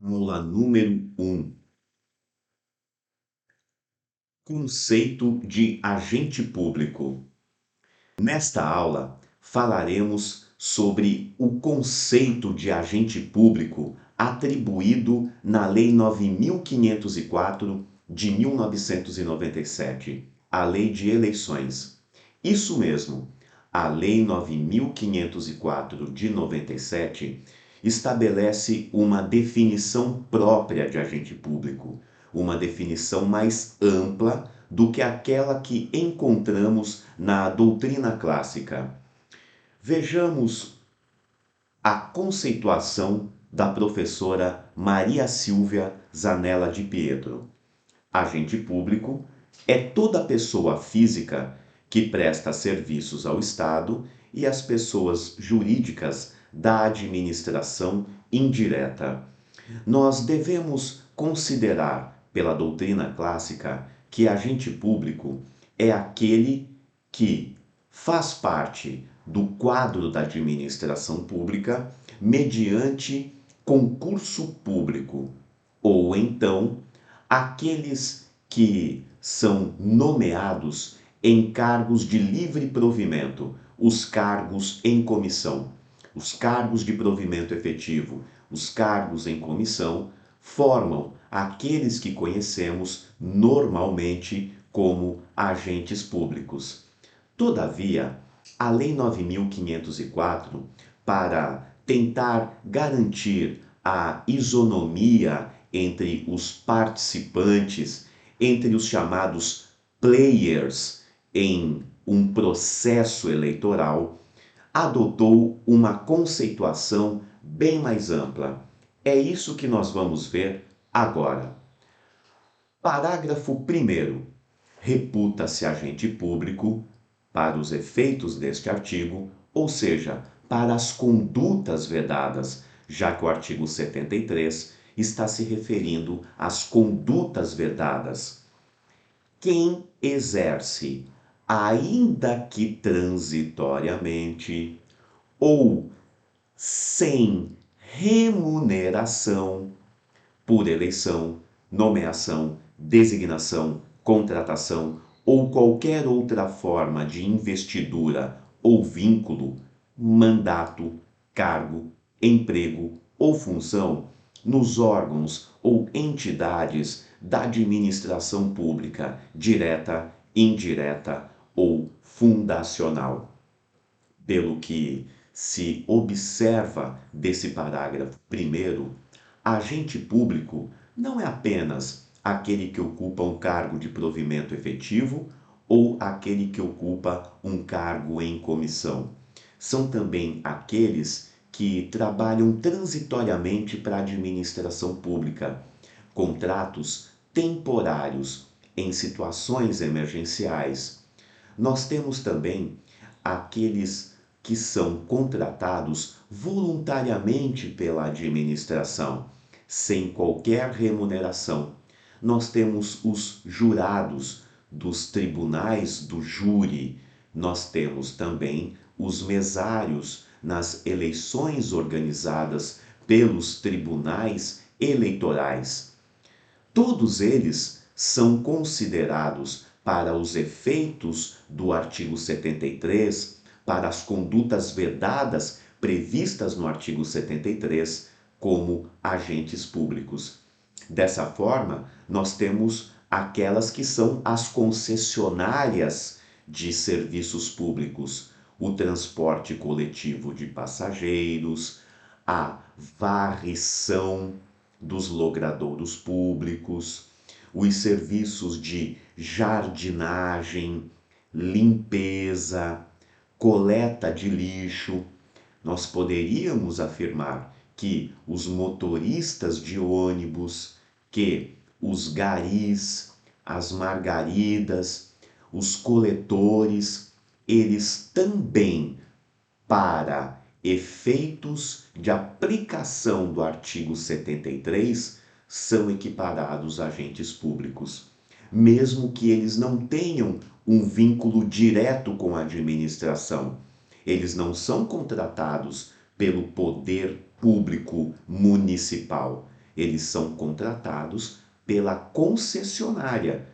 Aula número 1. Conceito de agente público. Nesta aula, falaremos sobre o conceito de agente público atribuído na Lei 9.504 de 1997, a Lei de Eleições. Isso mesmo, a Lei 9.504 de 97 estabelece uma definição própria de agente público, uma definição mais ampla do que aquela que encontramos na doutrina clássica. Vejamos a conceituação da professora Maria Silvia Zanella de Pietro. Agente público é toda pessoa física que presta serviços ao Estado e às pessoas jurídicas da administração indireta. Nós devemos considerar, pela doutrina clássica, que agente público é aquele que faz parte do quadro da administração pública mediante concurso público, ou então aqueles que são nomeados em cargos de livre provimento, os cargos em comissão. Os cargos de provimento efetivo, os cargos em comissão, formam aqueles que conhecemos normalmente como agentes públicos. Todavia, a Lei 9.504, para tentar garantir a isonomia entre os participantes, entre os chamados players em um processo eleitoral, adotou uma conceituação bem mais ampla. É isso que nós vamos ver agora. Parágrafo 1º. Reputa-se agente público, para os efeitos deste artigo, ou seja, para as condutas vedadas, já que o artigo 73 está se referindo às condutas vedadas. Quem exerce, ainda que transitoriamente, ou sem remuneração, por eleição, nomeação, designação, contratação ou qualquer outra forma de investidura ou vínculo, mandato, cargo, emprego ou função nos órgãos ou entidades da administração pública, direta, indireta ou fundacional. Pelo que se observa desse parágrafo primeiro, agente público não é apenas aquele que ocupa um cargo de provimento efetivo ou aquele que ocupa um cargo em comissão. São também aqueles que trabalham transitoriamente para a administração pública, contratos temporários em situações emergenciais. Nós temos também aqueles que são contratados voluntariamente pela administração, sem qualquer remuneração. Nós temos os jurados dos tribunais do júri. Nós temos também os mesários nas eleições organizadas pelos tribunais eleitorais. Todos eles são considerados, para os efeitos do artigo 73, para as condutas vedadas previstas no artigo 73, como agentes públicos. Dessa forma, nós temos aquelas que são as concessionárias de serviços públicos, o transporte coletivo de passageiros, a varrição dos logradouros públicos, os serviços de jardinagem, limpeza, coleta de lixo. Nós poderíamos afirmar que os motoristas de ônibus, que os garis, as margaridas, os coletores, eles também, para efeitos de aplicação do artigo 73, são equiparados a agentes públicos, mesmo que eles não tenham um vínculo direto com a administração. Eles não são contratados pelo poder público municipal. Eles são contratados pela concessionária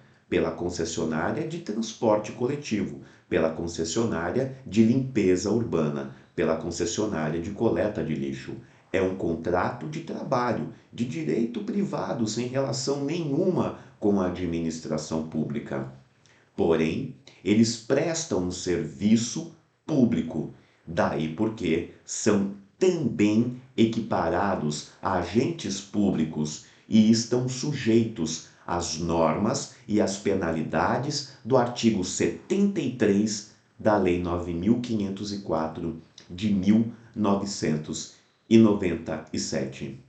de transporte coletivo, pela concessionária de limpeza urbana, pela concessionária de coleta de lixo. É um contrato de trabalho, de direito privado, sem relação nenhuma com a administração pública. Porém, eles prestam um serviço público, daí porque são também equiparados a agentes públicos e estão sujeitos às normas e às penalidades do artigo 73 da Lei 9.504 de 1997.